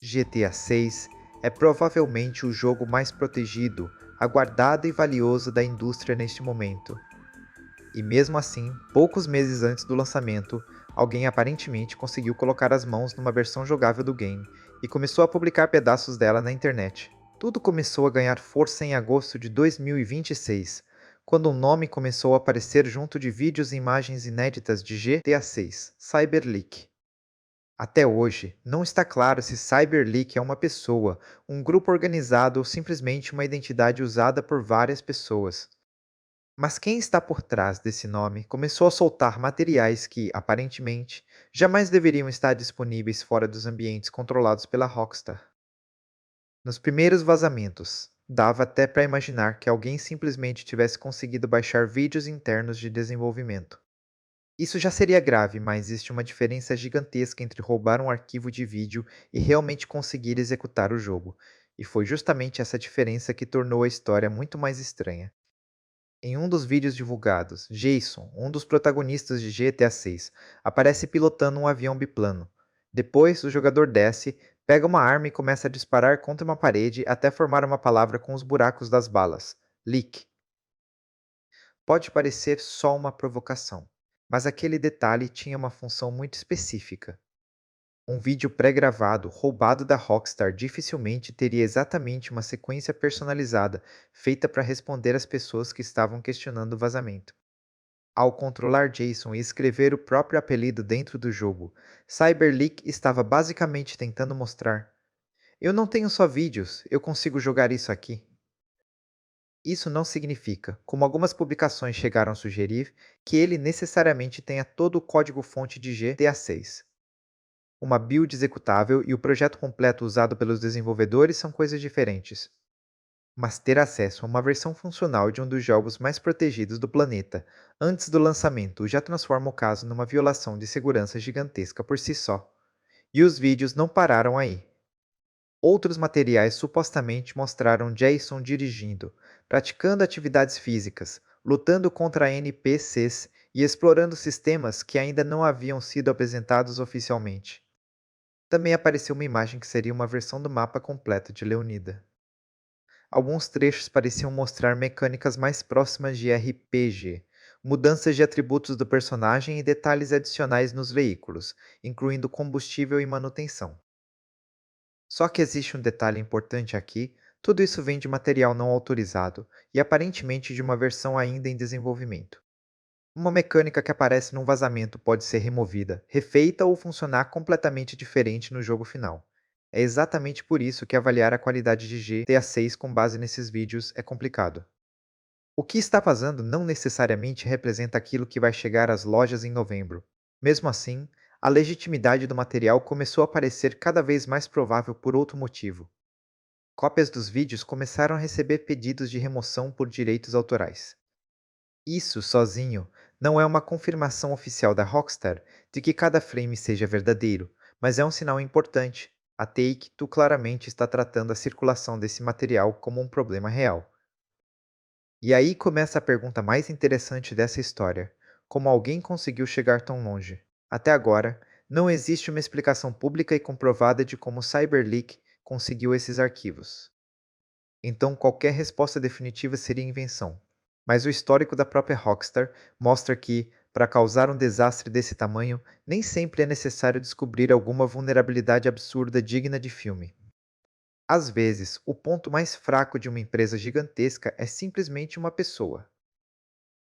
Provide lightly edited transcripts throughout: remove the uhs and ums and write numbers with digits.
GTA 6 é provavelmente o jogo mais protegido, aguardado e valioso da indústria neste momento. E mesmo assim, poucos meses antes do lançamento, alguém aparentemente conseguiu colocar as mãos numa versão jogável do game e começou a publicar pedaços dela na internet. Tudo começou a ganhar força em agosto de 2026, quando um nome começou a aparecer junto de vídeos e imagens inéditas de GTA 6, Cyberleak. Até hoje, não está claro se Cyberleak é uma pessoa, um grupo organizado ou simplesmente uma identidade usada por várias pessoas. Mas quem está por trás desse nome começou a soltar materiais que, aparentemente, jamais deveriam estar disponíveis fora dos ambientes controlados pela Rockstar. Nos primeiros vazamentos, dava até para imaginar que alguém simplesmente tivesse conseguido baixar vídeos internos de desenvolvimento. Isso já seria grave, mas existe uma diferença gigantesca entre roubar um arquivo de vídeo e realmente conseguir executar o jogo, e foi justamente essa diferença que tornou a história muito mais estranha. Em um dos vídeos divulgados, Jason, um dos protagonistas de GTA 6, aparece pilotando um avião biplano. Depois, o jogador desce, pega uma arma e começa a disparar contra uma parede até formar uma palavra com os buracos das balas: Leak. Pode parecer só uma provocação, mas aquele detalhe tinha uma função muito específica. Um vídeo pré-gravado roubado da Rockstar dificilmente teria exatamente uma sequência personalizada feita para responder às pessoas que estavam questionando o vazamento. Ao controlar Jason e escrever o próprio apelido dentro do jogo, Cyberleak estava basicamente tentando mostrar: eu não tenho só vídeos, eu consigo jogar isso aqui. Isso não significa, como algumas publicações chegaram a sugerir, que ele necessariamente tenha todo o código-fonte de GTA 6. Uma build executável e o projeto completo usado pelos desenvolvedores são coisas diferentes. Mas ter acesso a uma versão funcional de um dos jogos mais protegidos do planeta antes do lançamento já transforma o caso numa violação de segurança gigantesca por si só. E os vídeos não pararam aí. Outros materiais supostamente mostraram Jason dirigindo, praticando atividades físicas, lutando contra NPCs e explorando sistemas que ainda não haviam sido apresentados oficialmente. Também apareceu uma imagem que seria uma versão do mapa completo de Leonida. Alguns trechos pareciam mostrar mecânicas mais próximas de RPG, mudanças de atributos do personagem e detalhes adicionais nos veículos, incluindo combustível e manutenção. Só que existe um detalhe importante aqui: tudo isso vem de material não autorizado e aparentemente de uma versão ainda em desenvolvimento. Uma mecânica que aparece num vazamento pode ser removida, refeita ou funcionar completamente diferente no jogo final. É exatamente por isso que avaliar a qualidade de GTA 6 com base nesses vídeos é complicado. O que está vazando não necessariamente representa aquilo que vai chegar às lojas em novembro. Mesmo assim, a legitimidade do material começou a parecer cada vez mais provável por outro motivo. Cópias dos vídeos começaram a receber pedidos de remoção por direitos autorais. Isso, sozinho, não é uma confirmação oficial da Rockstar de que cada frame seja verdadeiro, mas é um sinal importante. A Take-Two claramente está tratando a circulação desse material como um problema real. E aí começa a pergunta mais interessante dessa história: como alguém conseguiu chegar tão longe? Até agora, não existe uma explicação pública e comprovada de como Cyberleak conseguiu esses arquivos. Então qualquer resposta definitiva seria invenção. Mas o histórico da própria Rockstar mostra que, para causar um desastre desse tamanho, nem sempre é necessário descobrir alguma vulnerabilidade absurda digna de filme. Às vezes, o ponto mais fraco de uma empresa gigantesca é simplesmente uma pessoa.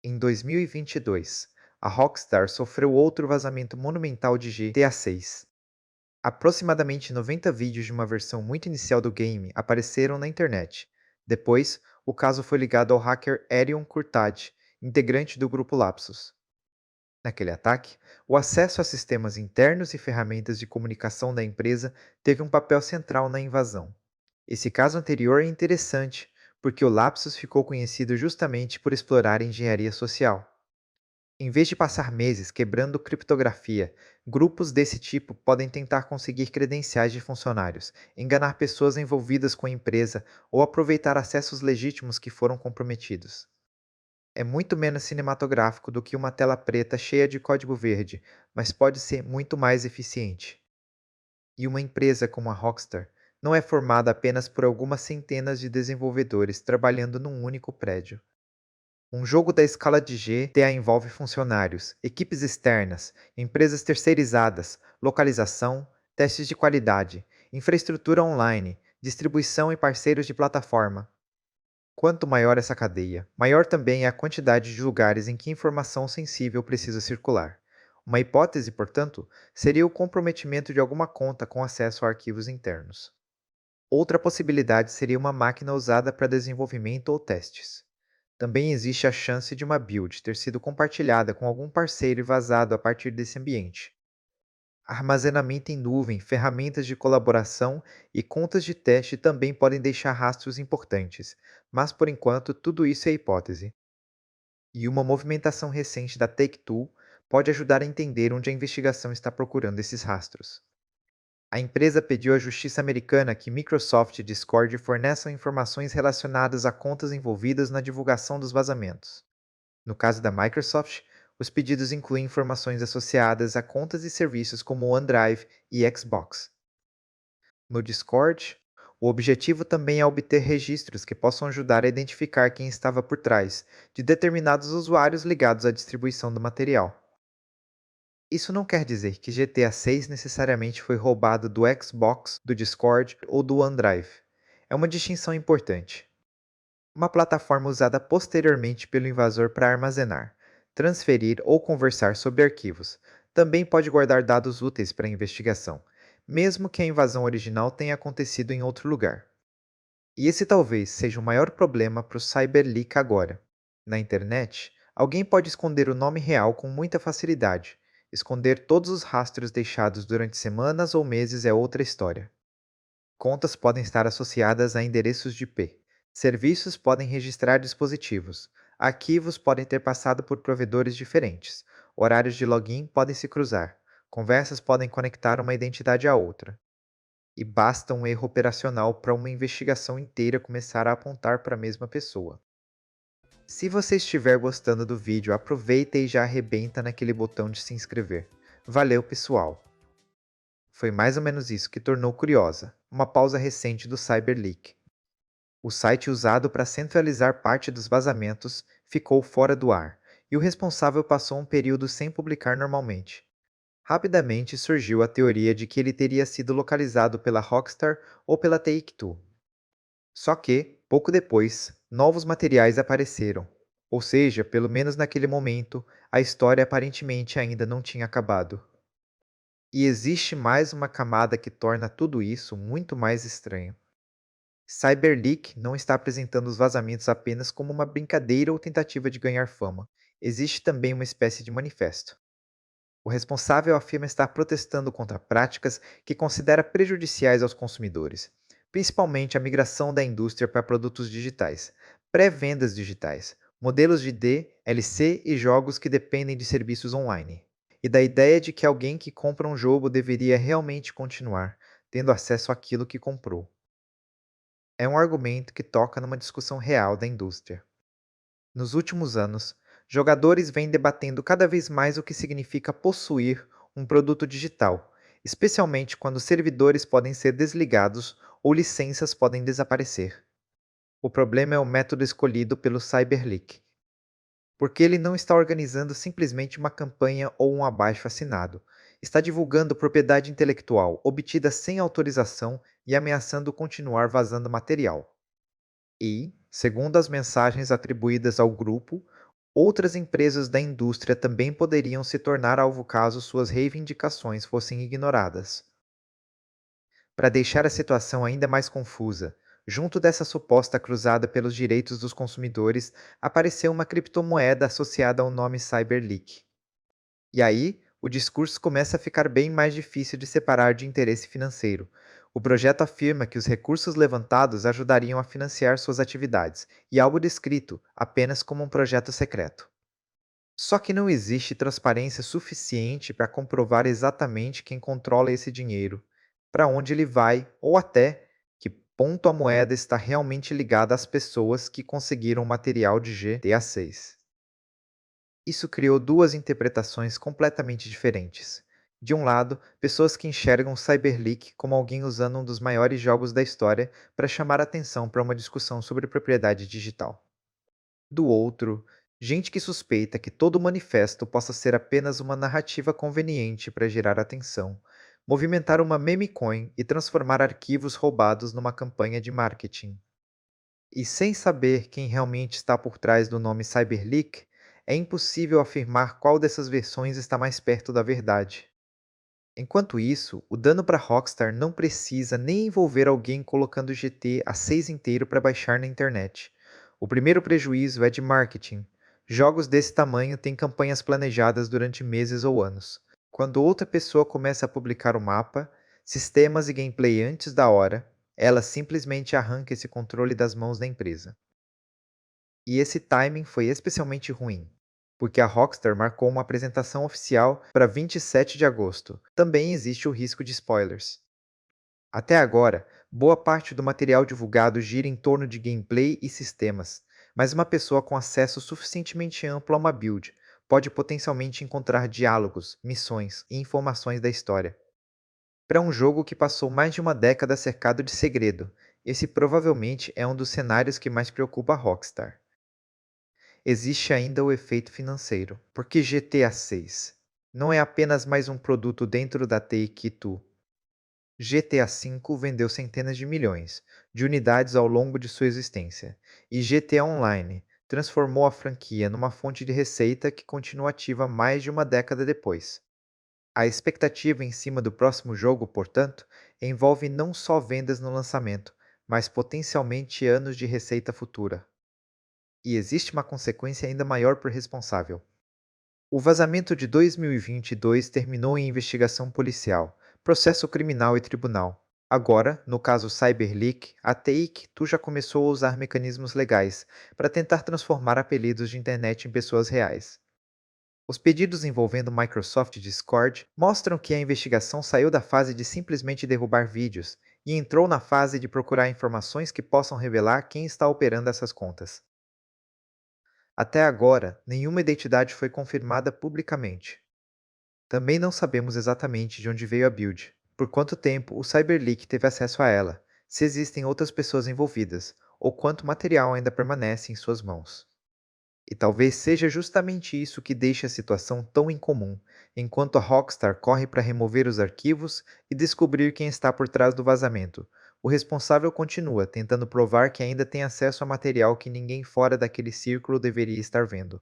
Em 2022, a Rockstar sofreu outro vazamento monumental de GTA 6. Aproximadamente 90 vídeos de uma versão muito inicial do game apareceram na internet. Depois, o caso foi ligado ao hacker Erion Curtad, integrante do grupo Lapsus. Naquele ataque, o acesso a sistemas internos e ferramentas de comunicação da empresa teve um papel central na invasão. Esse caso anterior é interessante, porque o Lapsus ficou conhecido justamente por explorar engenharia social. Em vez de passar meses quebrando criptografia, grupos desse tipo podem tentar conseguir credenciais de funcionários, enganar pessoas envolvidas com a empresa ou aproveitar acessos legítimos que foram comprometidos. É muito menos cinematográfico do que uma tela preta cheia de código verde, mas pode ser muito mais eficiente. E uma empresa como a Rockstar não é formada apenas por algumas centenas de desenvolvedores trabalhando num único prédio. Um jogo da escala de GTA envolve funcionários, equipes externas, empresas terceirizadas, localização, testes de qualidade, infraestrutura online, distribuição e parceiros de plataforma. Quanto maior essa cadeia, maior também é a quantidade de lugares em que informação sensível precisa circular. Uma hipótese, portanto, seria o comprometimento de alguma conta com acesso a arquivos internos. Outra possibilidade seria uma máquina usada para desenvolvimento ou testes. Também existe a chance de uma build ter sido compartilhada com algum parceiro e vazado a partir desse ambiente. Armazenamento em nuvem, ferramentas de colaboração e contas de teste também podem deixar rastros importantes, mas por enquanto tudo isso é hipótese. E uma movimentação recente da Take-Two pode ajudar a entender onde a investigação está procurando esses rastros. A empresa pediu à justiça americana que Microsoft e Discord forneçam informações relacionadas a contas envolvidas na divulgação dos vazamentos. No caso da Microsoft, os pedidos incluem informações associadas a contas e serviços como OneDrive e Xbox. No Discord, o objetivo também é obter registros que possam ajudar a identificar quem estava por trás de determinados usuários ligados à distribuição do material. Isso não quer dizer que GTA 6 necessariamente foi roubado do Xbox, do Discord ou do OneDrive. É uma distinção importante. Uma plataforma usada posteriormente pelo invasor para armazenar, transferir ou conversar sobre arquivos, também pode guardar dados úteis para a investigação, mesmo que a invasão original tenha acontecido em outro lugar. E esse talvez seja o maior problema para o Cyberleak agora. Na internet, alguém pode esconder o nome real com muita facilidade. Esconder todos os rastros deixados durante semanas ou meses é outra história. Contas podem estar associadas a endereços de IP. Serviços podem registrar dispositivos. Arquivos podem ter passado por provedores diferentes. Horários de login podem se cruzar. Conversas podem conectar uma identidade a outra. E basta um erro operacional para uma investigação inteira começar a apontar para a mesma pessoa. Se você estiver gostando do vídeo, aproveita e já arrebenta naquele botão de se inscrever. Valeu, pessoal! Foi mais ou menos isso que tornou curiosa, uma pausa recente do Cyberleak. O site usado para centralizar parte dos vazamentos ficou fora do ar, e o responsável passou um período sem publicar normalmente. Rapidamente surgiu a teoria de que ele teria sido localizado pela Rockstar ou pela Take-Two. Só que, pouco depois, novos materiais apareceram. Ou seja, pelo menos naquele momento, a história aparentemente ainda não tinha acabado. E existe mais uma camada que torna tudo isso muito mais estranho. Cyberleak não está apresentando os vazamentos apenas como uma brincadeira ou tentativa de ganhar fama. Existe também uma espécie de manifesto. O responsável afirma estar protestando contra práticas que considera prejudiciais aos consumidores, principalmente a migração da indústria para produtos digitais, pré-vendas digitais, modelos de DLC e jogos que dependem de serviços online, e da ideia de que alguém que compra um jogo deveria realmente continuar tendo acesso àquilo que comprou. É um argumento que toca numa discussão real da indústria. Nos últimos anos, jogadores vêm debatendo cada vez mais o que significa possuir um produto digital, especialmente quando servidores podem ser desligados ou licenças podem desaparecer. O problema é o método escolhido pelo Cyberleak, porque ele não está organizando simplesmente uma campanha ou um abaixo-assinado. Está divulgando propriedade intelectual obtida sem autorização e ameaçando continuar vazando material. E, segundo as mensagens atribuídas ao grupo, outras empresas da indústria também poderiam se tornar alvo caso suas reivindicações fossem ignoradas. Para deixar a situação ainda mais confusa, junto dessa suposta cruzada pelos direitos dos consumidores, apareceu uma criptomoeda associada ao nome Cyberleak. E aí, o discurso começa a ficar bem mais difícil de separar de interesse financeiro. O projeto afirma que os recursos levantados ajudariam a financiar suas atividades, e algo descrito apenas como um projeto secreto. Só que não existe transparência suficiente para comprovar exatamente quem controla esse dinheiro, para onde ele vai ou até que ponto a moeda está realmente ligada às pessoas que conseguiram o material de GTA 6. Isso criou duas interpretações completamente diferentes. De um lado, pessoas que enxergam Cyberleak como alguém usando um dos maiores jogos da história para chamar atenção para uma discussão sobre propriedade digital. Do outro, gente que suspeita que todo o manifesto possa ser apenas uma narrativa conveniente para gerar atenção, movimentar uma meme coin e transformar arquivos roubados numa campanha de marketing. E sem saber quem realmente está por trás do nome Cyberleak, é impossível afirmar qual dessas versões está mais perto da verdade. Enquanto isso, o dano para Rockstar não precisa nem envolver alguém colocando o GT a 6 inteiro para baixar na internet. O primeiro prejuízo é de marketing. Jogos desse tamanho têm campanhas planejadas durante meses ou anos. Quando outra pessoa começa a publicar o mapa, sistemas e gameplay antes da hora, ela simplesmente arranca esse controle das mãos da empresa. E esse timing foi especialmente ruim, porque a Rockstar marcou uma apresentação oficial para 27 de agosto. Também existe o risco de spoilers. Até agora, boa parte do material divulgado gira em torno de gameplay e sistemas, mas uma pessoa com acesso suficientemente amplo a uma build pode potencialmente encontrar diálogos, missões e informações da história. Para um jogo que passou mais de uma década cercado de segredo, esse provavelmente é um dos cenários que mais preocupa a Rockstar. Existe ainda o efeito financeiro, porque GTA 6 não é apenas mais um produto dentro da Take-Two. GTA V vendeu centenas de milhões de unidades ao longo de sua existência, e GTA Online transformou a franquia numa fonte de receita que continua ativa mais de uma década depois. A expectativa em cima do próximo jogo, portanto, envolve não só vendas no lançamento, mas potencialmente anos de receita futura. E existe uma consequência ainda maior por responsável. O vazamento de 2022 terminou em investigação policial, processo criminal e tribunal. Agora, no caso Cyberleak, a Take-Two já começou a usar mecanismos legais para tentar transformar apelidos de internet em pessoas reais. Os pedidos envolvendo Microsoft Discord mostram que a investigação saiu da fase de simplesmente derrubar vídeos e entrou na fase de procurar informações que possam revelar quem está operando essas contas. Até agora, nenhuma identidade foi confirmada publicamente. Também não sabemos exatamente de onde veio a build, por quanto tempo o Cyberleak teve acesso a ela, se existem outras pessoas envolvidas, ou quanto material ainda permanece em suas mãos. E talvez seja justamente isso que deixe a situação tão incomum, enquanto a Rockstar corre para remover os arquivos e descobrir quem está por trás do vazamento. O responsável continua tentando provar que ainda tem acesso a material que ninguém fora daquele círculo deveria estar vendo.